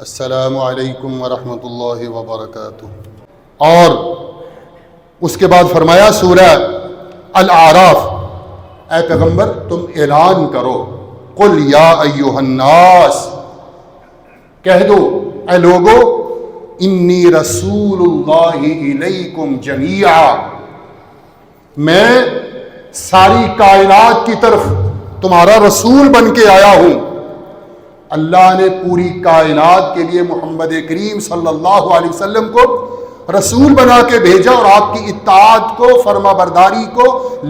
السلام علیکم ورحمۃ اللہ وبرکاتہ۔ اور اس کے بعد فرمایا سورہ الاعراف، اے پیغمبر تم اعلان کرو، قل یا ایھا الناس، کہہ دو اے لوگو، انی رسول اللہ الیکم جمیعا، میں ساری کائنات کی طرف تمہارا رسول بن کے آیا ہوں۔ اللہ نے پوری کائنات کے لیے محمد کریم صلی اللہ علیہ وسلم کو رسول بنا کے بھیجا اور آپ کی اطاعت کو، فرما برداری کو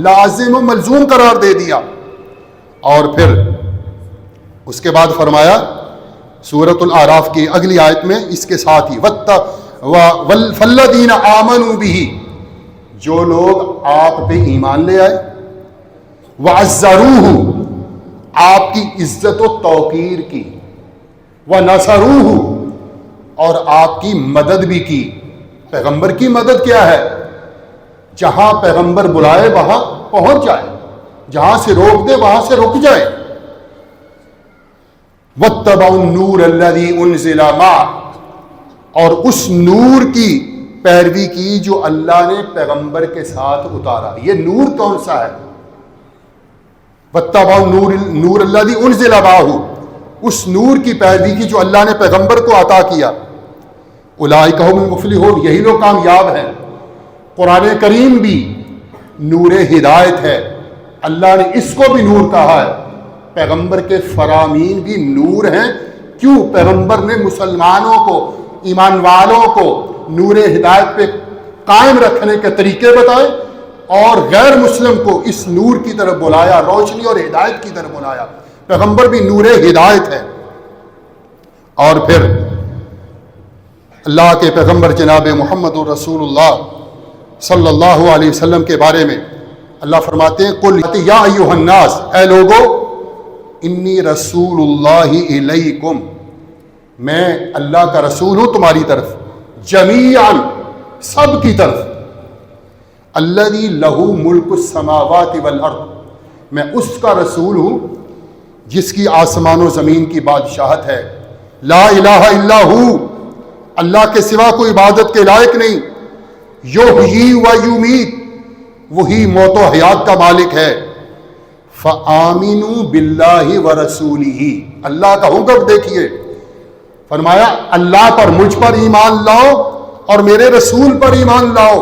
لازم و ملزوم قرار دے دیا۔ اور پھر اس کے بعد فرمایا سورۃ الاعراف کی اگلی آیت میں اس کے ساتھ ہی فالذین آمنوا بہ، جو لوگ آپ پہ ایمان لے آئے، وعزروہ، آپ کی عزت و توقیر کی، ونصروہ، اور آپ کی مدد بھی کی۔ پیغمبر کی مدد کیا ہے؟ جہاں پیغمبر بلائے وہاں پہنچ جائے، جہاں سے روک دے وہاں سے رک جائے۔ واتبعوا النور الذی انزل معہ، اور اس نور کی پیروی کی جو اللہ نے پیغمبر کے ساتھ اتارا۔ یہ نور کون سا ہے؟ واتبعوا النور الذی انزل معہ، اس نور کی پیروی کی جو اللہ نے پیغمبر کو عطا کیا۔ اولئک ھم المفلحون، یہی لوگ کامیاب ہیں۔ قرآن کریم بھی نور ہدایت ہے، اللہ نے اس کو بھی نور کہا ہے۔ پیغمبر کے فرامین بھی نور ہیں۔ کیوں؟ پیغمبر نے مسلمانوں کو، ایمان والوں کو نور ہدایت پہ قائم رکھنے کے طریقے بتائے اور غیر مسلم کو اس نور کی طرف بلایا، روشنی اور ہدایت کی طرف بلایا۔ پیغمبر بھی نور ہدایت ہے۔ اور پھر اللہ کے پیغمبر جناب محمد رسول اللہ صلی اللہ علیہ وسلم کے بارے میں اللہ فرماتے ہیں قل یا ایھا الناس، اے لوگو، انی رسول اللہ الیکم، میں اللہ کا رسول ہوں تمہاری طرف، جمیعا، سب کی طرف، الذی لہ ملک السماوات والارض، میں اس کا رسول ہوں جس کی آسمان و زمین کی بادشاہت ہے۔ لا الہ الا ہو، اللہ کے سوا کوئی عبادت کے لائق نہیں۔ یحیی و یمیت، وہی موت و حیات کا مالک ہے۔ فآمنوا باللہ ورسولہ، اللہ کا حکم دیکھیے، فرمایا اللہ پر، مجھ پر ایمان لاؤ اور میرے رسول پر ایمان لاؤ۔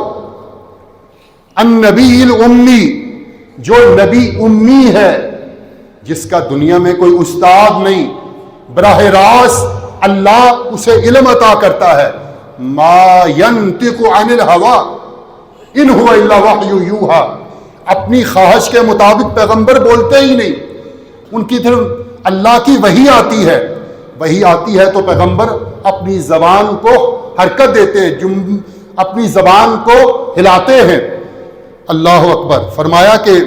النبی الامی، جو نبی امی ہے، جس کا دنیا میں کوئی استاد نہیں، براہ راست اللہ اسے علم عطا کرتا ہے۔ ما ینطق عن الہوی ان هو الا وحی یوحی، اپنی خواہش کے مطابق پیغمبر بولتے ہی نہیں، ان کی طرف اللہ کی وحی آتی ہے۔ وحی آتی ہے تو پیغمبر اپنی زبان کو حرکت دیتے ہیں، اپنی زبان کو ہلاتے ہیں۔ اللہ اکبر۔ فرمایا کہ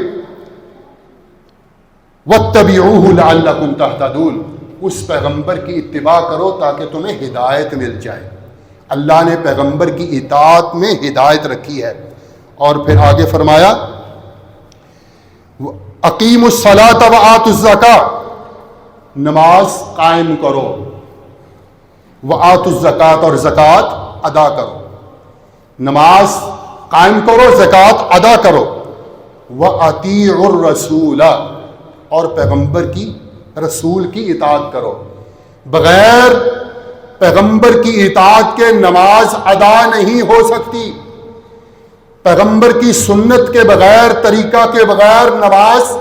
واتبعوہ لعلکم تہتدون، اس پیغمبر کی اتباع کرو تاکہ تمہیں ہدایت مل جائے۔ اللہ نے پیغمبر کی اطاعت میں ہدایت رکھی ہے۔ اور پھر آگے فرمایا اقیموا الصلاۃ وآتوا الزکاۃ، نماز قائم کرو، وآتوا الزکاۃ، اور زکوٰۃ ادا کرو۔ نماز قائم کرو، زکوٰۃ ادا کرو۔ وأطیعوا الرسول، اور پیغمبر کی، رسول کی اطاعت کرو۔ بغیر پیغمبر کی اطاعت کے نماز ادا نہیں ہو سکتی۔ پیغمبر کی سنت کے بغیر، طریقہ کے بغیر نماز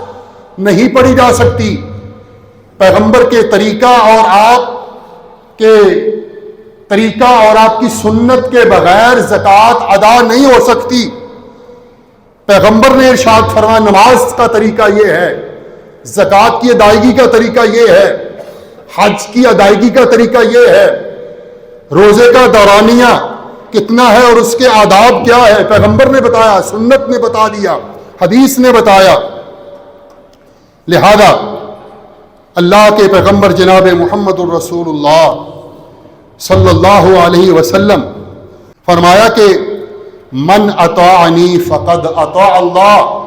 نہیں پڑھی جا سکتی۔ پیغمبر کے طریقہ اور آپ کے طریقہ اور آپ کی سنت کے بغیر زکوٰۃ ادا نہیں ہو سکتی۔ پیغمبر نے ارشاد فرمایا نماز کا طریقہ یہ ہے، زکوٰۃ کی ادائیگی کا طریقہ یہ ہے، حج کی ادائیگی کا طریقہ یہ ہے، روزے کا دورانیہ کتنا ہے اور اس کے آداب کیا ہے، پیغمبر نے بتایا، سنت نے بتا دیا، حدیث نے بتایا۔ لہذا اللہ کے پیغمبر جناب محمد الرسول اللہ صلی اللہ علیہ وسلم فرمایا کہ من اطاعنی فقد اطاع اللہ،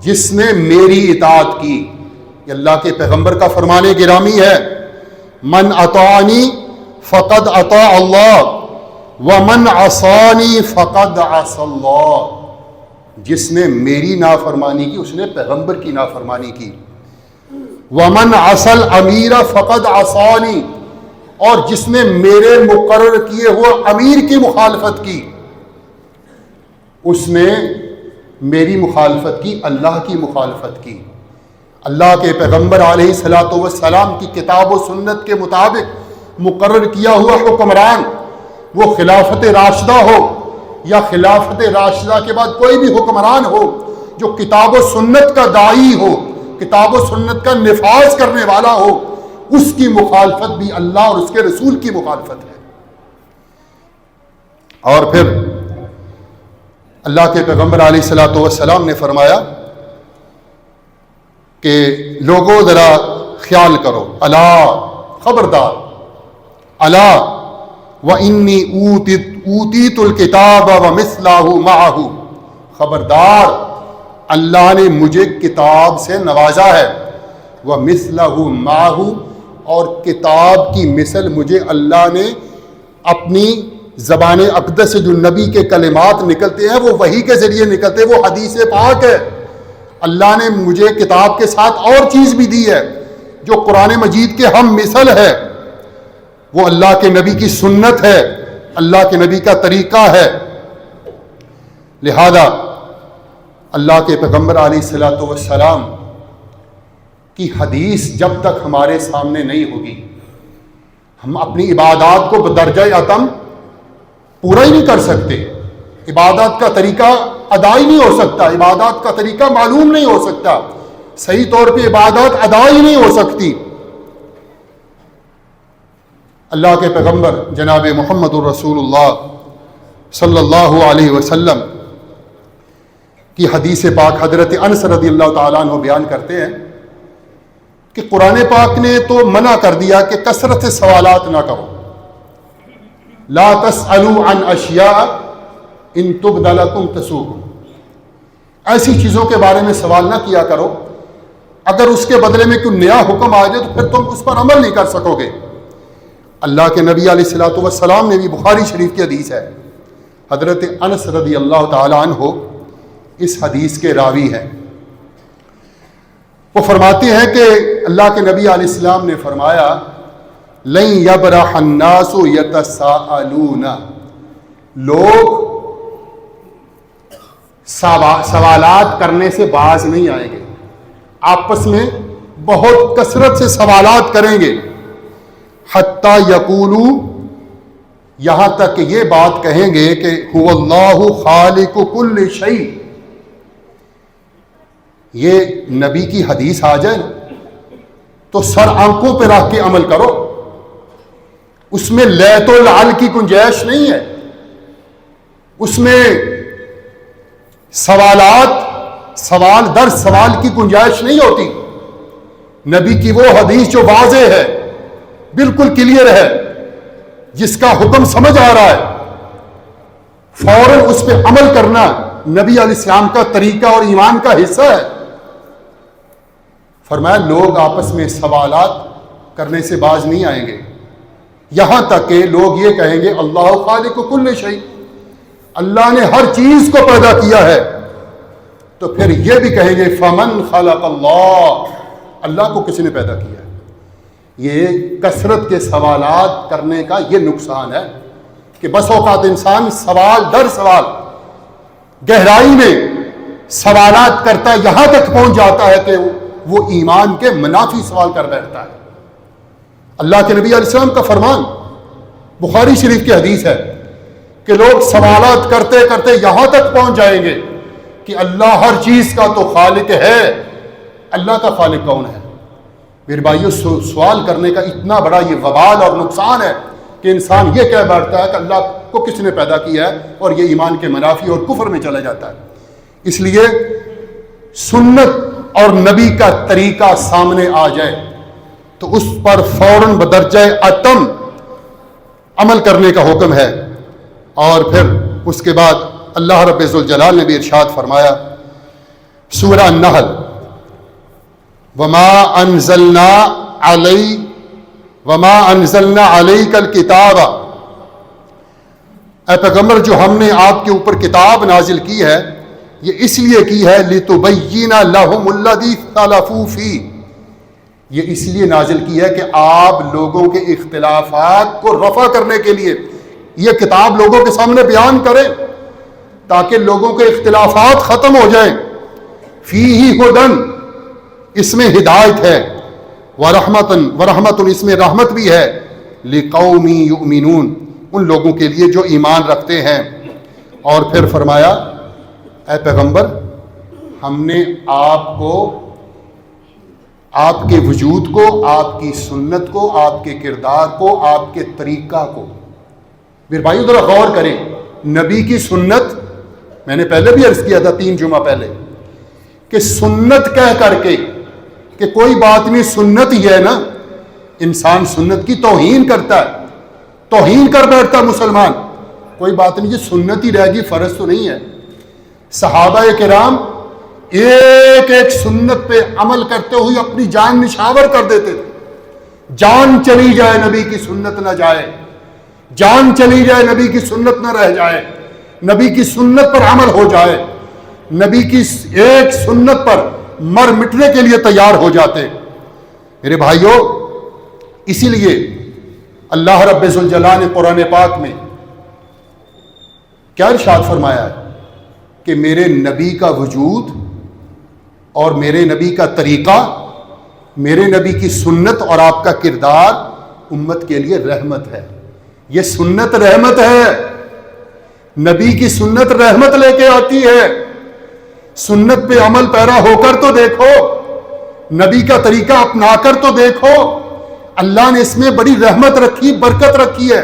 جس نے میری اطاعت کی، یہ اللہ کے پیغمبر کا فرمان گرامی ہے، من اطاعنی فقد اطاع اللہ ومن عصانی فقد عصى اللہ. جس نے میری نافرمانی کی اس نے پیغمبر کی نافرمانی کی. ومن عصى الامیر فقد عصانی, اور جس نے میرے مقرر کیے ہوئے امیر کی مخالفت کی اس نے میری مخالفت کی, اللہ کی مخالفت کی. اللہ کے پیغمبر علیہ الصلوۃ والسلام کی کتاب و سنت کے مطابق مقرر کیا ہوا حکمران, وہ خلافت راشدہ ہو یا خلافت راشدہ کے بعد کوئی بھی حکمران ہو جو کتاب و سنت کا داعی ہو, کتاب و سنت کا نفاذ کرنے والا ہو, اس کی مخالفت بھی اللہ اور اس کے رسول کی مخالفت ہے. اور پھر اللہ کے پیغمبر علیہ الصلوۃ والسلام نے فرمایا کہ لوگوں ذرا خیال کرو, الا خبردار, الا وانی اوتیت الکتاب ومثلہ معہ, خبردار اللہ نے مجھے کتاب سے نوازا ہے, ومثلہ معہ, اور کتاب کی مثل مجھے اللہ نے اپنی زبان اقدس سے جو نبی کے کلمات نکلتے ہیں وہ وحی کے ذریعے نکلتے ہیں, وہ حدیث پاک ہے. اللہ نے مجھے کتاب کے ساتھ اور چیز بھی دی ہے جو قرآن مجید کے ہم مثل ہے, وہ اللہ کے نبی کی سنت ہے, اللہ کے نبی کا طریقہ ہے. لہذا اللہ کے پیغمبر علیہ الصلوۃ والسلام کی حدیث جب تک ہمارے سامنے نہیں ہوگی ہم اپنی عبادات کو بدرجہ اتم پورا ہی نہیں کر سکتے. عبادات کا طریقہ ادا ہی نہیں ہو سکتا, عبادات کا طریقہ معلوم نہیں ہو سکتا, صحیح طور پہ عبادات ادا ہی نہیں ہو سکتی. اللہ کے پیغمبر جناب محمد الرسول اللہ صلی اللہ علیہ وسلم کی حدیث پاک حضرت انس رضی اللہ تعالیٰ عنہ بیان کرتے ہیں کہ قرآن پاک نے تو منع کر دیا کہ کثرت سے سوالات نہ کرو. لا تسألوا عن اشیاء ان تبد لکم تسؤکم, ایسی چیزوں کے بارے میں سوال نہ کیا کرو اگر اس کے بدلے میں کوئی نیا حکم آ جائے تو پھر تم اس پر عمل نہیں کر سکو گے. اللہ کے نبی علیہ الصلوۃ والسلام نے بھی بخاری شریف کی حدیث ہے, حضرت انس رضی اللہ تعالیٰ عنہ اس حدیث کے راوی ہیں. وہ فرماتے ہیں کہ اللہ کے نبی علیہ السلام نے فرمایا لن یبرح الناس یتساءلون, لوگ سوالات کرنے سے باز نہیں آئیں گے, آپس میں بہت کثرت سے سوالات کریں گے. حتی یقولوا, یہاں تک کہ یہ بات کہیں گے کہ هو اللہ خالق کل شیء. یہ نبی کی حدیث آ جائے تو سر آنکھوں پہ رکھ کے عمل کرو, اس میں لیت و لعل کی گنجائش نہیں ہے, اس میں سوال در سوال کی گنجائش نہیں ہوتی. نبی کی وہ حدیث جو واضح ہے, بالکل کلیئر ہے, جس کا حکم سمجھ آ رہا ہے, فوراً اس پہ عمل کرنا نبی علیہ السلام کا طریقہ اور ایمان کا حصہ ہے. فرمایا لوگ آپس میں سوالات کرنے سے باز نہیں آئیں گے, یہاں تک کہ لوگ یہ کہیں گے اللہ خالق کل شیء, اللہ نے ہر چیز کو پیدا کیا ہے. تو پھر یہ بھی کہیں گے فمن خلق اللہ, اللہ کو کس نے پیدا کیا ہے. یہ کثرت کے سوالات کرنے کا یہ نقصان ہے کہ بس اوقات انسان سوال در سوال گہرائی میں سوالات کرتا ہے, یہاں تک پہنچ جاتا ہے کہ وہ ایمان کے منافی سوال کر بیٹھتا ہے. اللہ کے نبی علیہ السلام کا فرمان بخاری شریف کی حدیث ہے کہ لوگ سوالات کرتے کرتے یہاں تک پہنچ جائیں گے کہ اللہ ہر چیز کا تو خالق ہے, اللہ کا خالق کون ہے. میرے بھائیو, سوال کرنے کا اتنا بڑا یہ وبال اور نقصان ہے کہ انسان یہ کہہ بیٹھتا ہے کہ اللہ کو کس نے پیدا کیا ہے, اور یہ ایمان کے منافی اور کفر میں چلا جاتا ہے. اس لیے سنت اور نبی کا طریقہ سامنے آ جائے تو اس پر فوراً بدرجہ اتم عمل کرنے کا حکم ہے. اور پھر اس کے بعد اللہ رب ذوالجلال نے بھی ارشاد فرمایا سورہ النحل وما انزلنا وما انزلنا علیک الکتاب، اے پیغمبر جو ہم نے آپ کے اوپر کتاب نازل کی ہے یہ اس لیے کی ہے لتبین لہم الذی اختلفوا فیہ، یہ اس لیے نازل کی ہے کہ آپ لوگوں کے اختلافات کو رفع کرنے کے لیے یہ کتاب لوگوں کے سامنے بیان کریں تاکہ لوگوں کے اختلافات ختم ہو جائیں۔ فیہ ھدی، اس میں ہدایت ہے، ورحمتن، اس میں رحمت بھی ہے، لقوم یؤمنون، ان لوگوں کے لیے جو ایمان رکھتے ہیں۔ اور پھر فرمایا اے پیغمبر ہم نے آپ کو، آپ کے وجود کو، آپ کی سنت کو، آپ کے کردار کو، آپ کے طریقہ کو، میرے بھائیو ذرا غور کریں، نبی کی سنت، میں نے پہلے بھی عرض کیا تھا 3 جمعہ پہلے کہ سنت کہہ کر کے کہ کوئی بات نہیں سنت ہی ہے نا، انسان سنت کی توہین کرتا ہے، توہین کر بیٹھتا مسلمان، کوئی بات نہیں یہ سنت ہی رہ گی، فرض تو نہیں ہے۔ صحابہ کرام ایک ایک سنت پہ عمل کرتے ہوئے اپنی جان نشاور کر دیتے تھے، جان چلی جائے نبی کی سنت نہ جائے، جان چلی جائے نبی کی سنت نہ رہ جائے، نبی کی سنت پر عمل ہو جائے، نبی کی ایک سنت پر مر مٹنے کے لیے تیار ہو جاتے۔ میرے بھائیوں اسی لیے اللہ رب ذوالجلال نے قرآن پاک میں کیا ارشاد فرمایا ہے کہ میرے نبی کا وجود اور میرے نبی کا طریقہ، میرے نبی کی سنت اور آپ کا کردار امت کے لیے رحمت ہے۔ یہ سنت رحمت ہے، نبی کی سنت رحمت لے کے آتی ہے، سنت پہ عمل پیرا ہو کر تو دیکھو، نبی کا طریقہ اپنا کر تو دیکھو، اللہ نے اس میں بڑی رحمت رکھی، برکت رکھی ہے۔